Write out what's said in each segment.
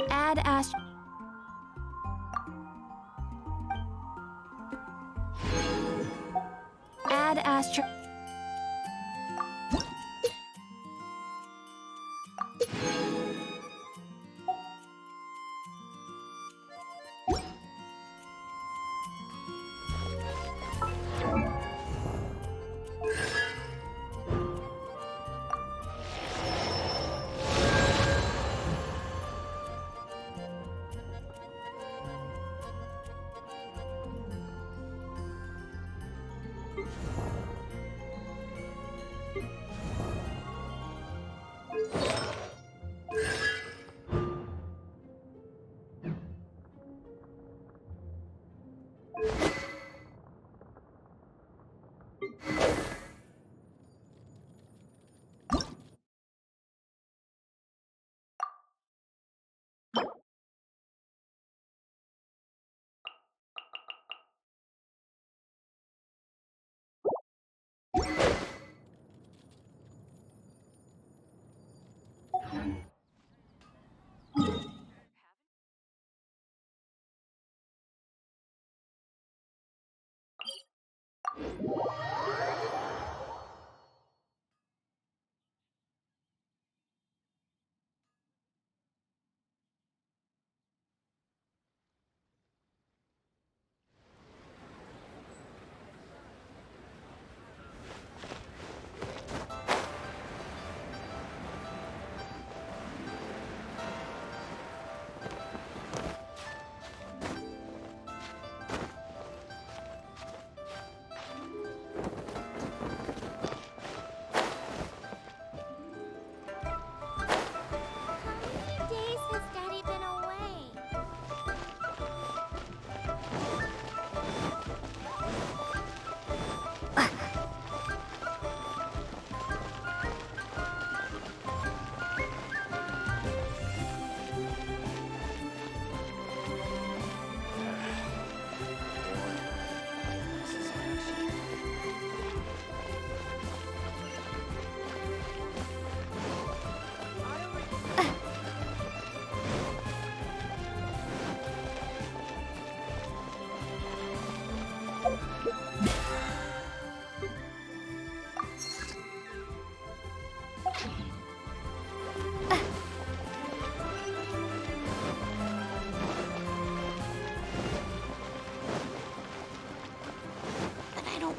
Add Astro. Add Astro.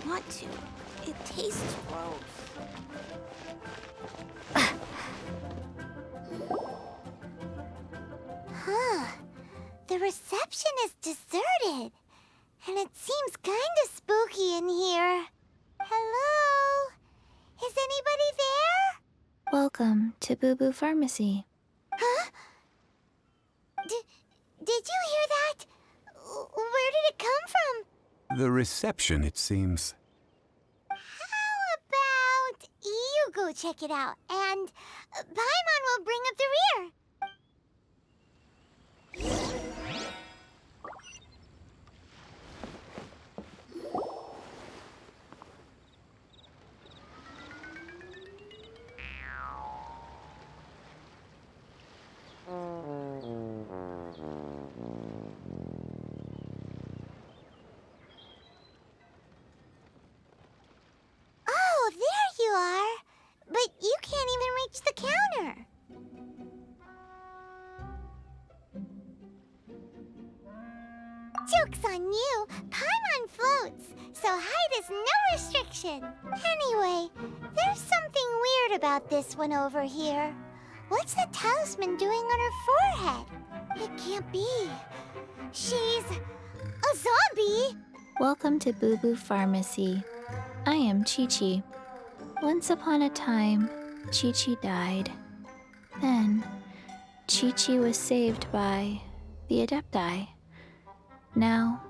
Want to. It tastes gross. Huh. The reception is deserted. And it seems kind of spooky in here. Hello? Is anybody there? Welcome to Boo Boo Pharmacy. Huh? Did you hear that? Where did it come from? The reception, it seems. How about you go check it out, and Paimon will bring up the rear. reaction. Anyway, there's something weird about this one over here. What's the talisman doing on her forehead? It can't be. She's a zombie! Welcome to Boo Boo Pharmacy. I am Chi-Chi. Once upon a time, Chi-Chi died. Then, Chi-Chi was saved by the Adepti. Now,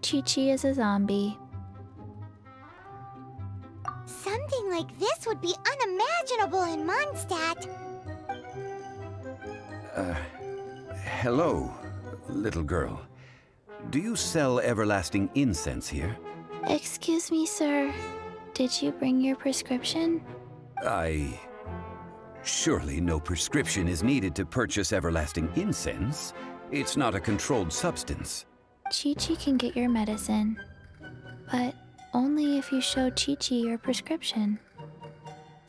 Chi-Chi is a zombie. Something like this would be unimaginable in Mondstadt. Hello, little girl. Do you sell everlasting incense here? Excuse me, sir. Did you bring your prescription? Surely no prescription is needed to purchase everlasting incense. It's not a controlled substance. Chi-Chi can get your medicine, but only if you show Chi-Chi your prescription.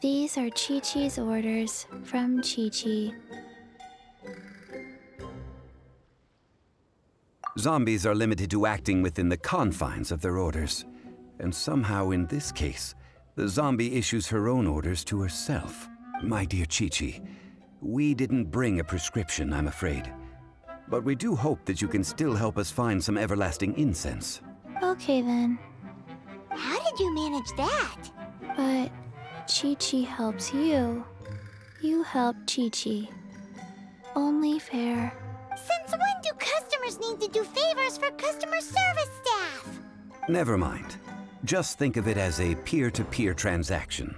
These are Chi-Chi's orders from Chi-Chi. Zombies are limited to acting within the confines of their orders. And somehow in this case, the zombie issues her own orders to herself. My dear Chi-Chi, we didn't bring a prescription, I'm afraid. But we do hope that you can still help us find some everlasting incense. Okay then, How did you manage that? but Chi-Chi helps you. You help Chi-Chi. Only fair. Since when do customers need to do favors for customer service staff? Never mind. Just think of it as a peer-to-peer transaction.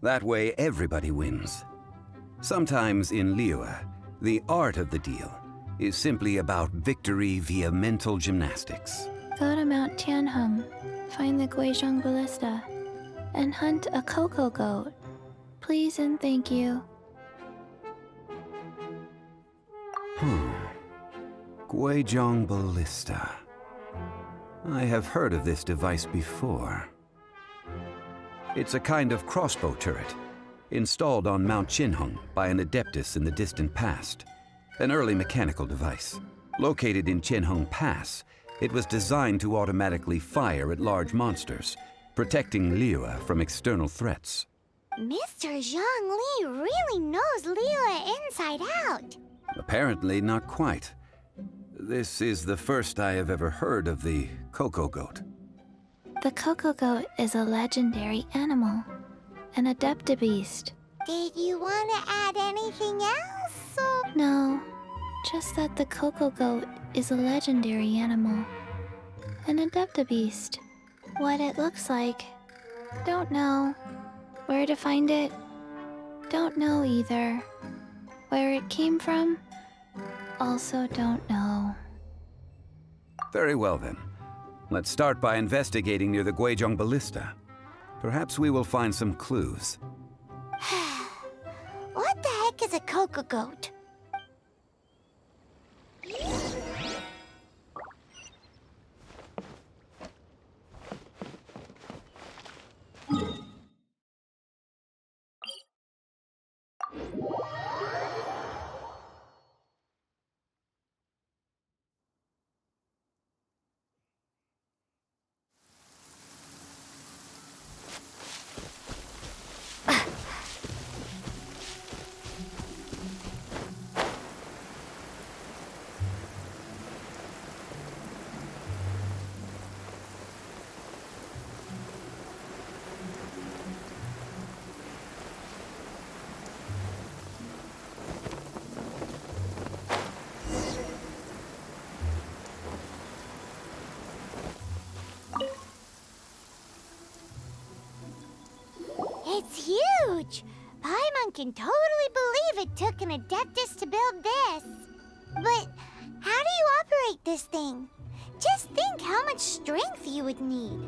That way everybody wins. Sometimes in Liyue, the art of the deal is simply about victory via mental gymnastics. Go to Mount Tianheng, find the Guizhong ballista, and hunt a cocoa goat. Please and thank you. Guizhong Ballista. I have heard of this device before. It's a kind of crossbow turret, installed on Mount Tianheng by an adeptus in the distant past. An early mechanical device. Located in Tianheng Pass, it was designed to automatically fire at large monsters, protecting Liyue from external threats. Mr. Zhang Li really knows Liyue inside out. Apparently not quite. This is the first I have ever heard of the cocoa goat. The cocoa goat is a legendary animal, an adeptabeast. Did you want to add anything else? No, just that the cocoa goat is a legendary animal, an adeptabeast. What it looks like, don't know. Where to find it, don't know either. Where it came from, also don't know. Very well then. Let's start by investigating near the Guizhong Ballista. Perhaps we will find some clues. What the heck is a cocoa goat? It's huge! Paimon can totally believe it took an Adeptus to build this. But how do you operate this thing? Just think how much strength you would need.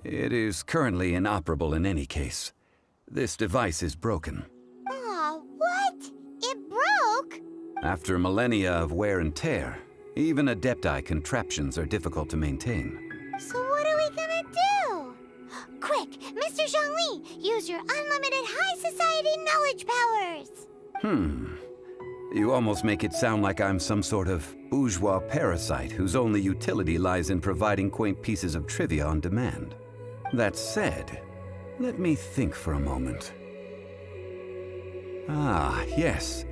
It is currently inoperable in any case. This device is broken. Aw, what? It broke? After millennia of wear and tear, even Adepti contraptions are difficult to maintain. So what are we gonna do? Quick, Mr. Zhongli, use your unlimited high society knowledge powers! You almost make it sound like I'm some sort of bourgeois parasite whose only utility lies in providing quaint pieces of trivia on demand. That said, let me think for a moment. Ah, yes.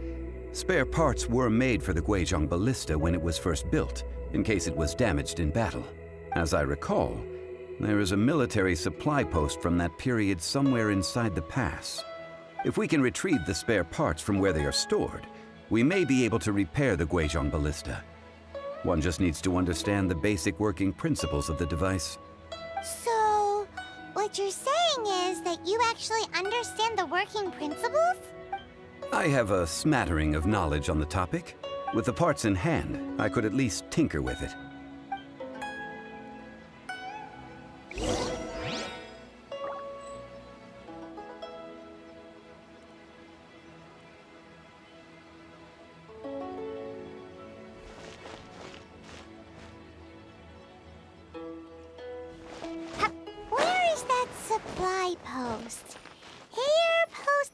Spare parts were made for the Guizhong ballista when it was first built, in case it was damaged in battle. As I recall, there is a military supply post from that period somewhere inside the pass. If we can retrieve the spare parts from where they are stored, we may be able to repair the Guizhong ballista. One just needs to understand the basic working principles of the device. So, what you're saying is that you actually understand the working principles? I have a smattering of knowledge on the topic. With the parts in hand, I could at least tinker with it. Where is that supply post? Here, post...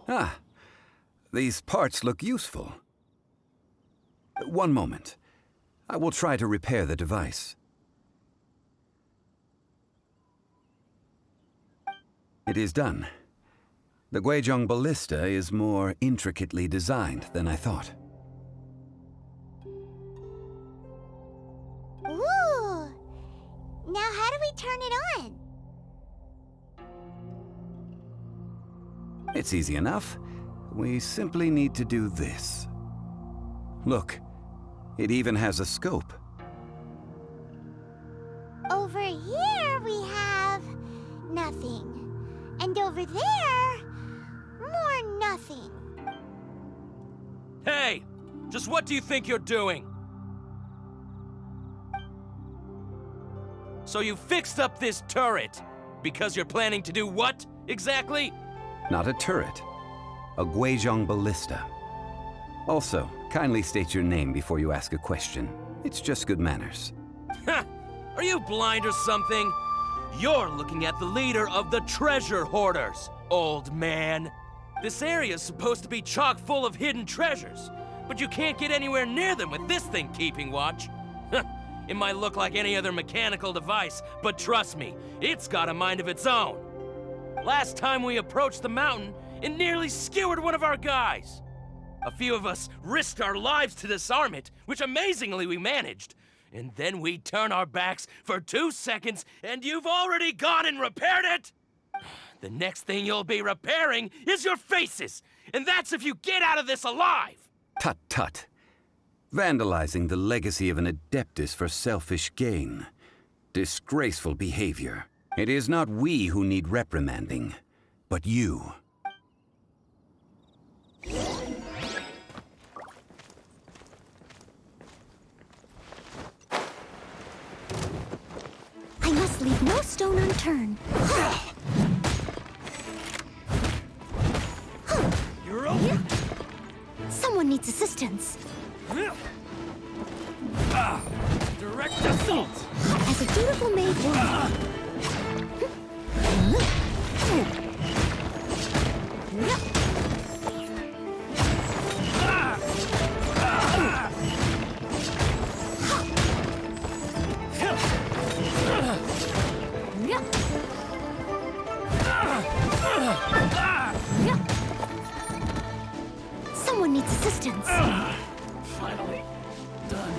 Ah, these parts look useful. One moment. I will try to repair the device. It is done. The Guizhong ballista is more intricately designed than I thought. Ooh! Now how do we turn it on? It's easy enough. We simply need to do this. Look, it even has a scope. Over here we have... nothing. And over there... more nothing. Hey! Just what do you think you're doing? So you fixed up this turret because you're planning to do what, exactly? Not a turret. A Guizhong ballista. Also, kindly state your name before you ask a question. It's just good manners. Ha! Are you blind or something? You're looking at the leader of the treasure hoarders, old man. This area's supposed to be chock full of hidden treasures, but you can't get anywhere near them with this thing keeping watch. It might look like any other mechanical device, but trust me, it's got a mind of its own. Last time we approached the mountain, it nearly skewered one of our guys. A few of us risked our lives to disarm it, which amazingly we managed. And then we turn our backs for 2 seconds, and you've already gone and repaired it? The next thing you'll be repairing is your faces, and that's if you get out of this alive! Tut tut. Vandalizing the legacy of an adeptus for selfish gain. Disgraceful behavior. It is not we who need reprimanding, but you. I must leave no stone unturned. You're open! Someone needs assistance. Direct assault! As a dutiful maid would. Someone needs assistance. Finally. Done.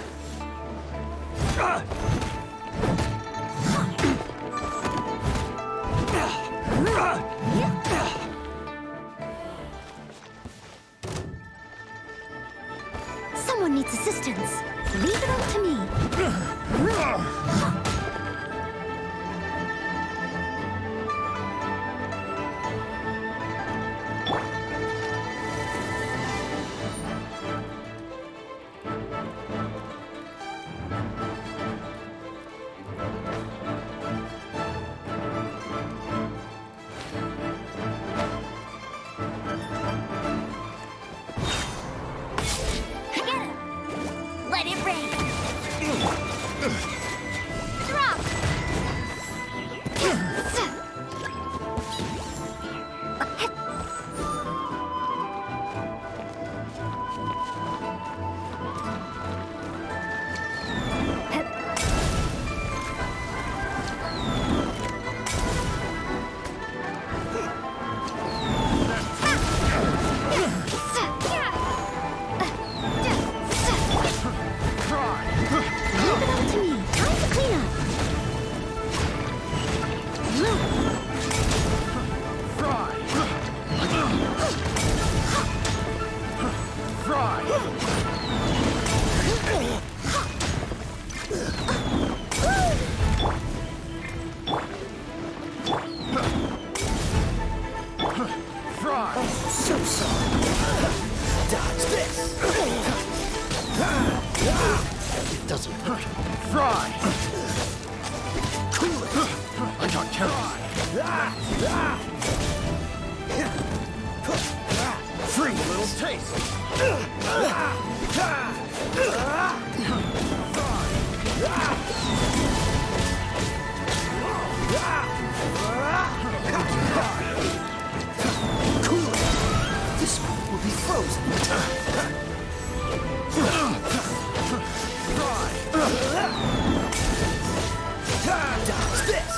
Someone needs assistance. Leave it up to me. Let it rain. Drop. So sorry. Dodge this. It doesn't hurt. Fry. Cool it. I got carried. Free little taste. This one will be frozen. Dodge this.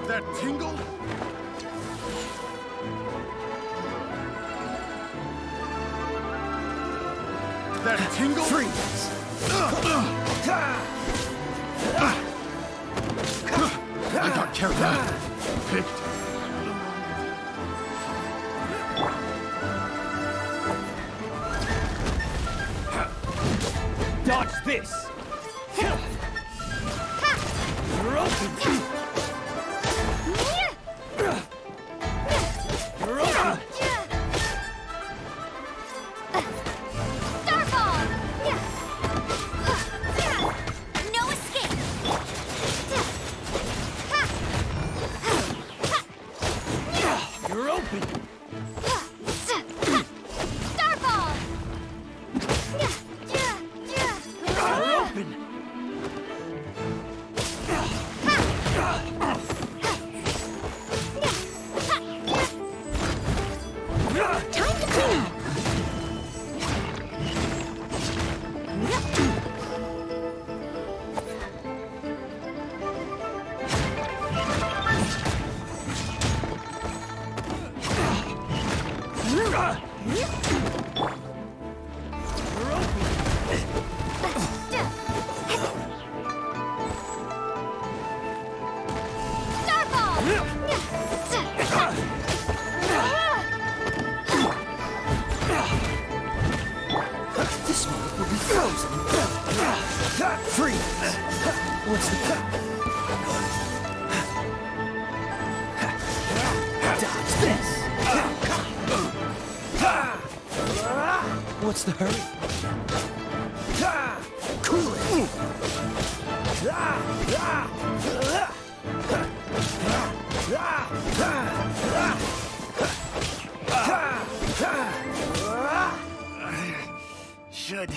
That tingle? That tingle? Freeze! I got carried out. Picked. Dodge this! You're open! This one will be frozen. Freeze! What's the dodge this? What's the hurry? Cool it! Should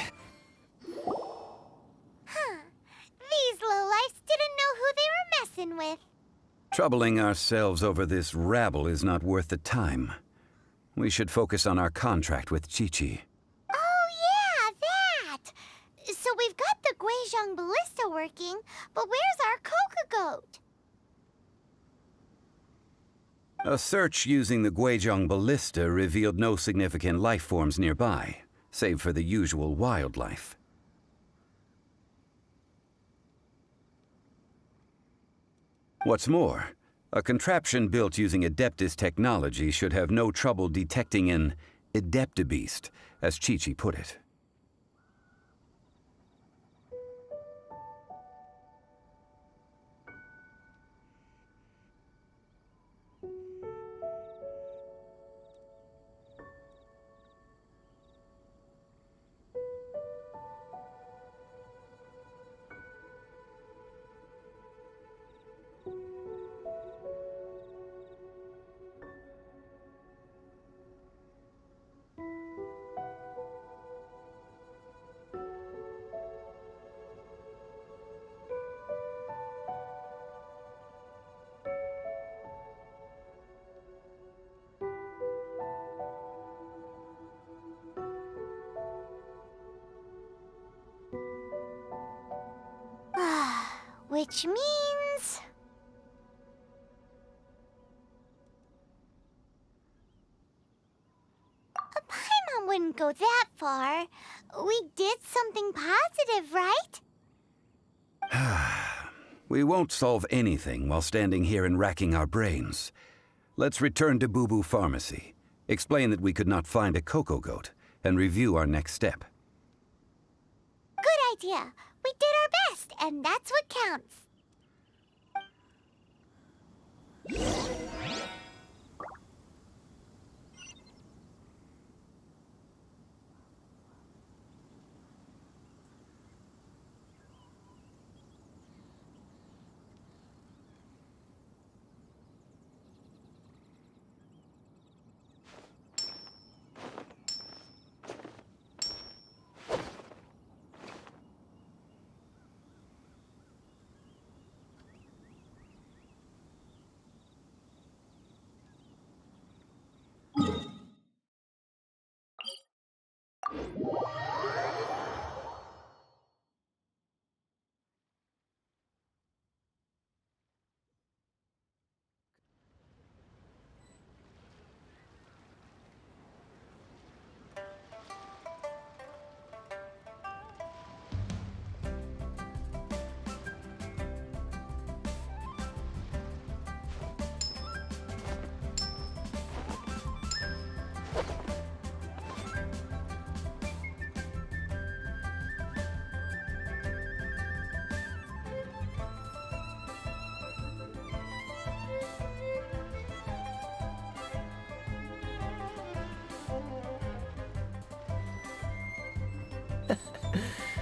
Troubling ourselves over this rabble is not worth the time. We should focus on our contract with Chi-Chi. Oh, yeah, that! So we've got the Guizhong ballista working, but where's our coca goat? A search using the Guizhong ballista revealed no significant life forms nearby, save for the usual wildlife. What's more, a contraption built using Adeptus technology should have no trouble detecting an Adeptabeast, as Chi-Chi put it. Which means... Paimon wouldn't go that far. We did something positive, right? We won't solve anything while standing here and racking our brains. Let's return to Boo Boo Pharmacy, explain that we could not find a cocoa goat, and review our next step. Good idea. We did our best, and that's what counts.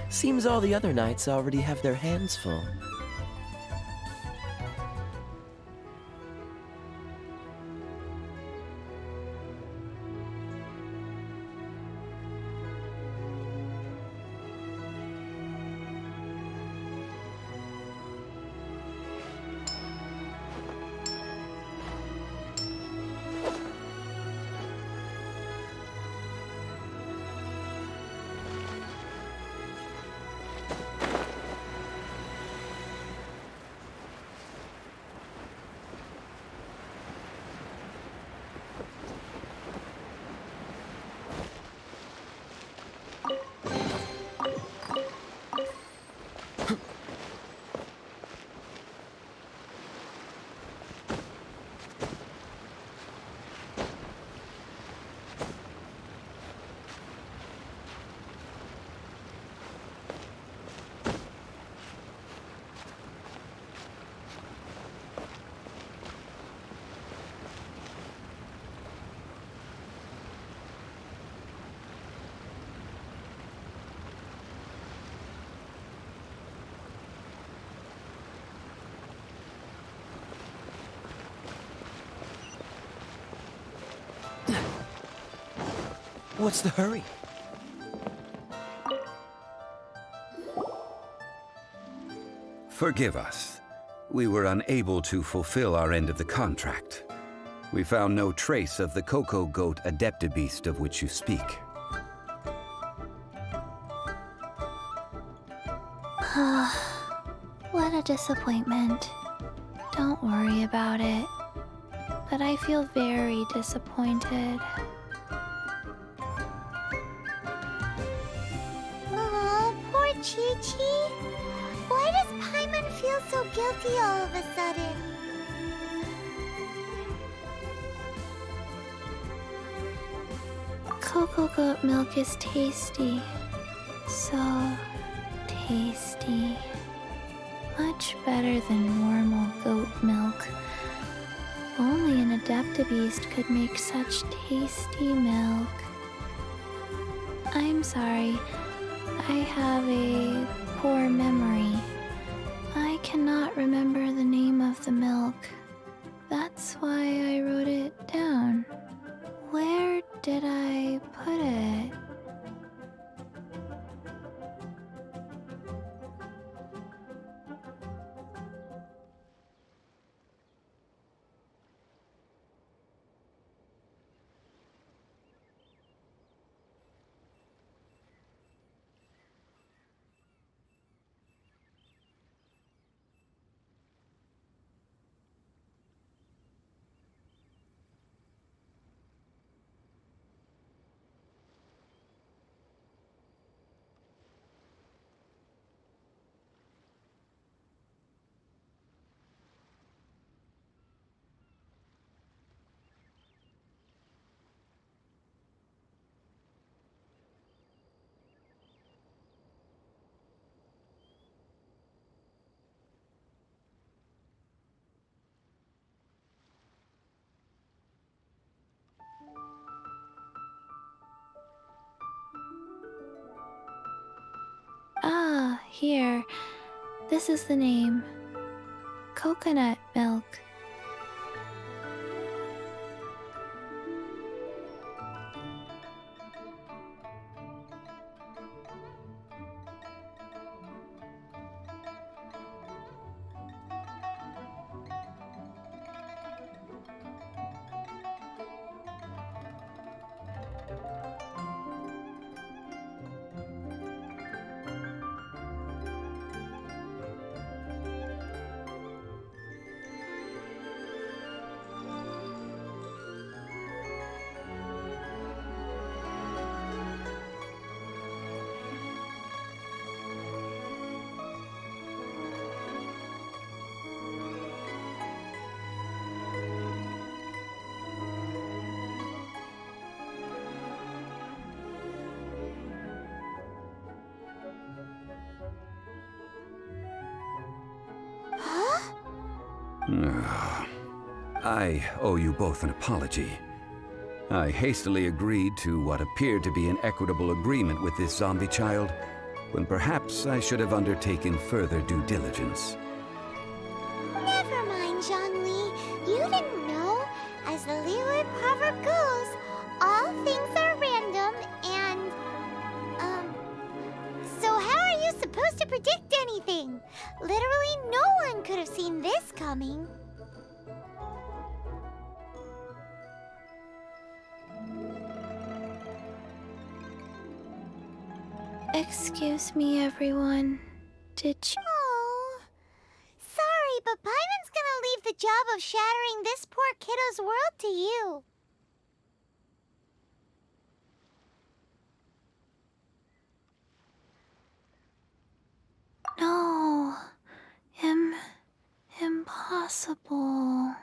Seems all the other knights already have their hands full. What's the hurry? Forgive us. we were unable to fulfill our end of the contract. We found no trace of the Cocoa Goat Adeptabeast of which you speak. What a disappointment. Don't worry about it. But I feel very disappointed. Aw, poor Chi-Chi. Why does Paimon feel so guilty all of a sudden? Cocoa goat milk is tasty. So tasty. Much better than normal goat milk. Only an Adeptabeast could make such tasty milk. I'm sorry. I have a poor memory. I cannot remember the name of the milk. That's why I wrote it down. Where did I put it? Ah, here. This is the name. Coconut milk. I owe you both an apology. I hastily agreed to what appeared to be an equitable agreement with this zombie child, when perhaps I should have undertaken further due diligence. Never mind, Zhongli. You didn't know. As the Liyue proverb goes, all things are random and... So how are you supposed to predict anything? Literally no one could have seen this coming. Excuse me, everyone. Did you... Oh, sorry, but Paimon's gonna leave the job of shattering this poor kiddo's world to you. No. Impossible.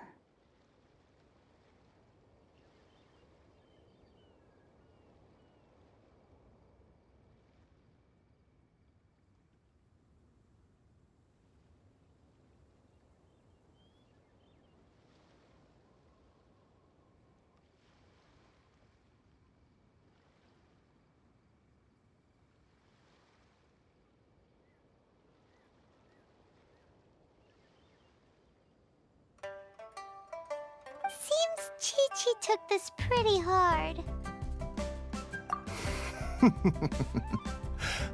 Seems Chi-Chi took this pretty hard.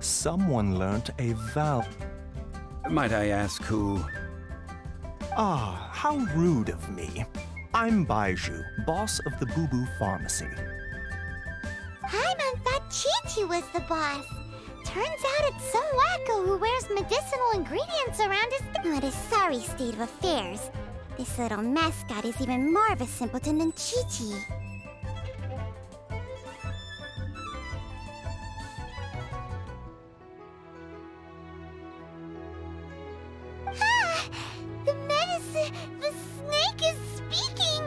Someone learned a vow. Might I ask who... Ah, how rude of me. I'm Baizhu, boss of the Boo Boo Pharmacy. Paimon thought Chi-Chi was the boss. Turns out it's some wacko who wears medicinal ingredients around his... What a sorry state of affairs. This little mascot is even more of a simpleton than Chi-Chi. Ah! The medicine... The snake is speaking!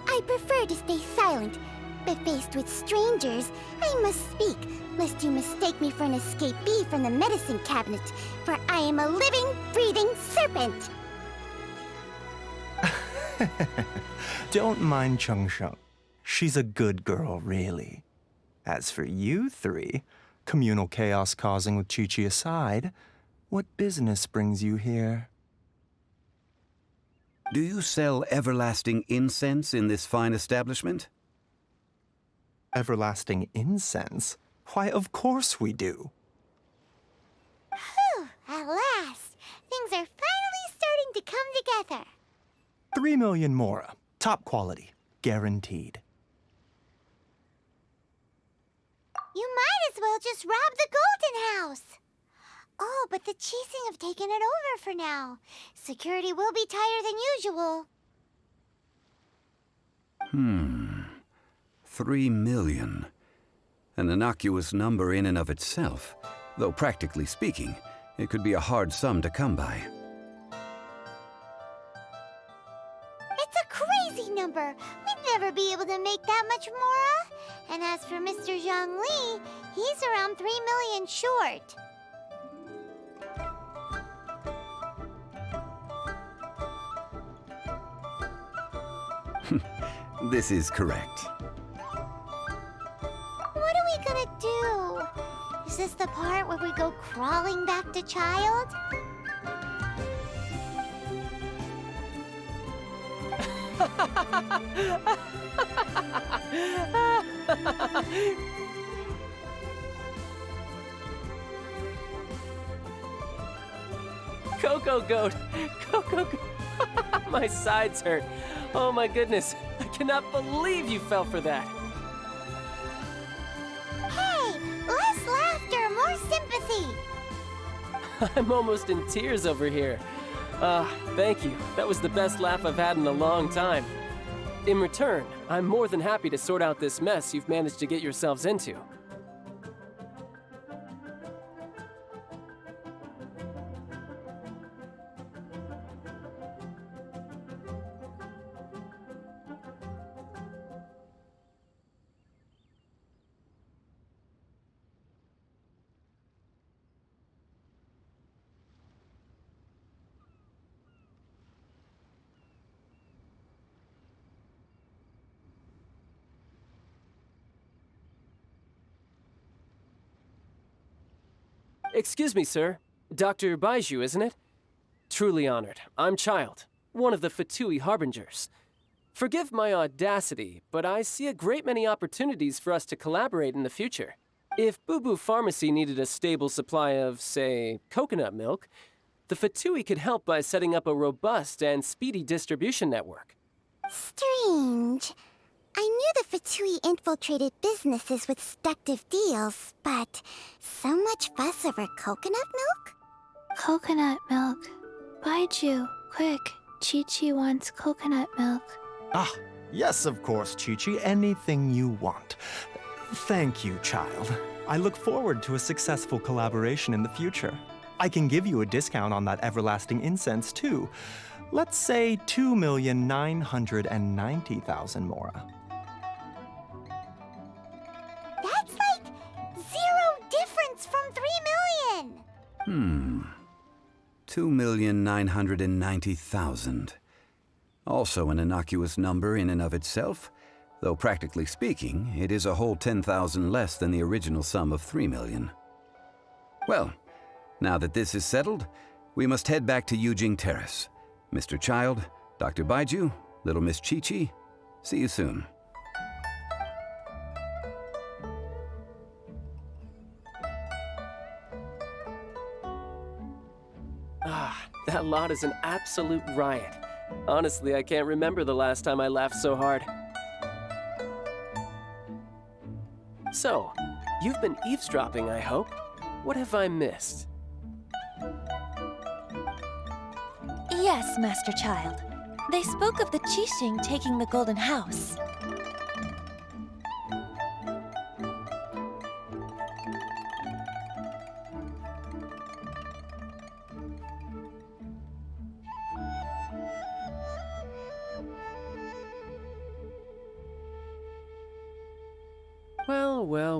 I prefer to stay silent, but faced with strangers, I must speak, lest you mistake me for an escapee from the medicine cabinet, for I am a living, breathing serpent! Don't mind Chengsheng. She's a good girl, really. As for you three, communal chaos causing with Chi-Chi aside, what business brings you here? Do you sell everlasting incense in this fine establishment? Everlasting incense? Why, of course we do. Whew, at last! Things are finally starting to come together. 3 million mora. Top quality. Guaranteed. You might as well just rob the Golden House! Oh, but the Chising have taken it over for now. Security will be tighter than usual. 3 million. An innocuous number in and of itself, though practically speaking, it could be a hard sum to come by. It's a crazy number. We'd never be able to make that much mora. And as for Mr. Zhang Li, he's around 3 million short. This is correct. What are we gonna do? Is this the part where we go crawling back to child? Coco Goat! Coco Goat! My sides hurt. Oh my goodness. I cannot believe you fell for that. Hey, less laughter, more sympathy. I'm almost in tears over here. Thank you. That was the best laugh I've had in a long time. In return, I'm more than happy to sort out this mess you've managed to get yourselves into. Excuse me, sir. Dr. Baizhu, isn't it? Truly honored. I'm Child, one of the Fatui Harbingers. Forgive my audacity, but I see a great many opportunities for us to collaborate in the future. If Boo Boo Pharmacy needed a stable supply of, say, coconut milk, the Fatui could help by setting up a robust and speedy distribution network. Strange. I knew the Fatui infiltrated businesses with seductive deals, but so much fuss over coconut milk? Coconut milk. Baiju, quick. Chi-Chi wants coconut milk. Ah, yes, of course, Chi-Chi. Anything you want. Thank you, child. I look forward to a successful collaboration in the future. I can give you a discount on that everlasting incense, too. Let's say 2,990,000 mora. That's like 0 difference from 3 million! 2,990,000. Also an innocuous number in and of itself, though practically speaking, it is a whole 10,000 less than the original sum of 3 million. Well, now that this is settled, we must head back to Yujing Terrace. Mr. Child, Dr. Baiju, little Miss Chi-Chi, see you soon. That lot is an absolute riot. Honestly, I can't remember the last time I laughed so hard. So, you've been eavesdropping, I hope. What have I missed? Yes, Master Child. They spoke of the Qixing taking the Golden House.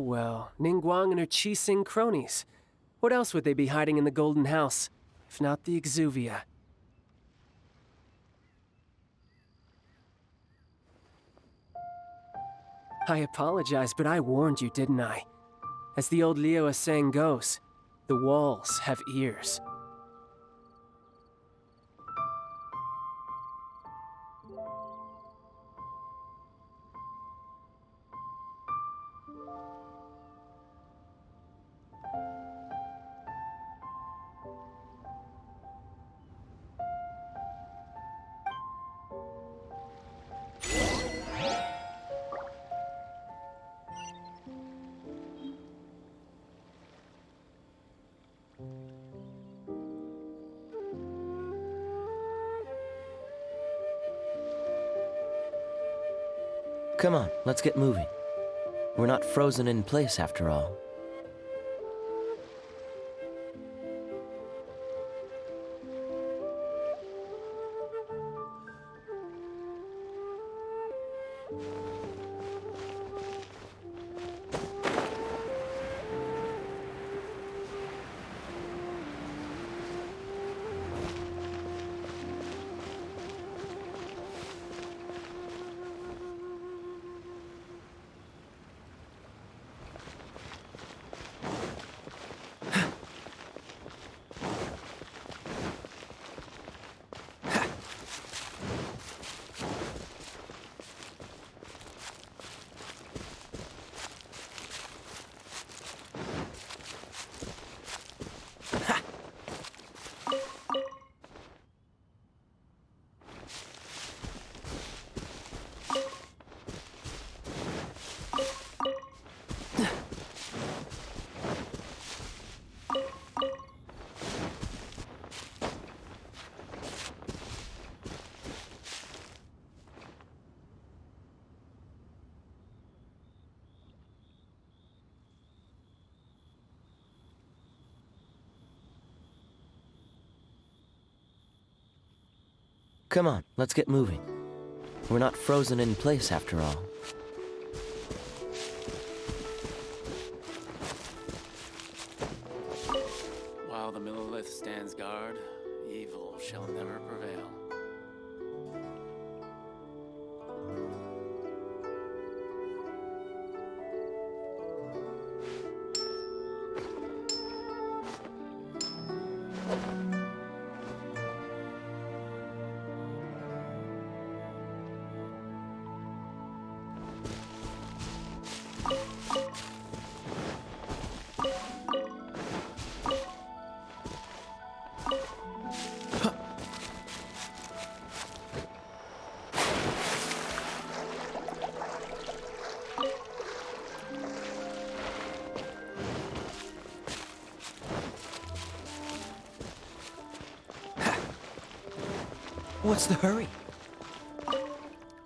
Well. Ningguang and her Qixing cronies. What else would they be hiding in the Golden House, if not the Exuvia? I apologize, but I warned you, didn't I? As the old Liu saying goes, the walls have ears. Come on, let's get moving. We're not frozen in place after all. Come on, let's get moving. We're not frozen in place after all. While the Millilith stands guard, evil shall never prevail. What's the hurry?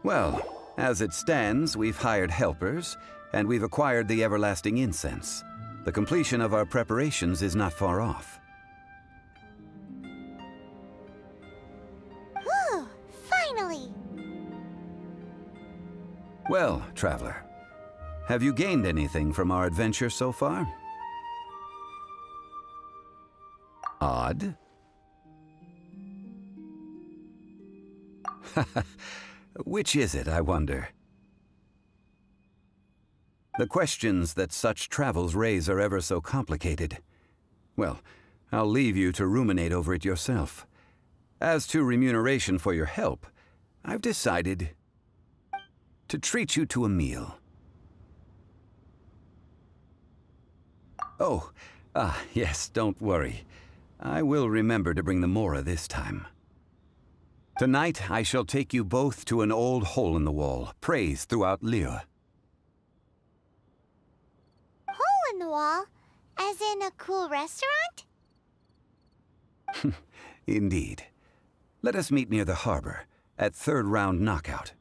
Well, as it stands, we've hired helpers, and we've acquired the everlasting incense. The completion of our preparations is not far off. Whew, finally! Well, traveler, have you gained anything from our adventure so far? Odd. Which is it, I wonder? The questions that such travels raise are ever so complicated. Well, I'll leave you to ruminate over it yourself. As to remuneration for your help, I've decided to treat you to a meal. Oh, yes, don't worry. I will remember to bring the Mora this time. Tonight, I shall take you both to an old hole in the wall, praised throughout Liyue. Hole in the wall? As in a cool restaurant? Indeed. Let us meet near the harbor, at third round knockout.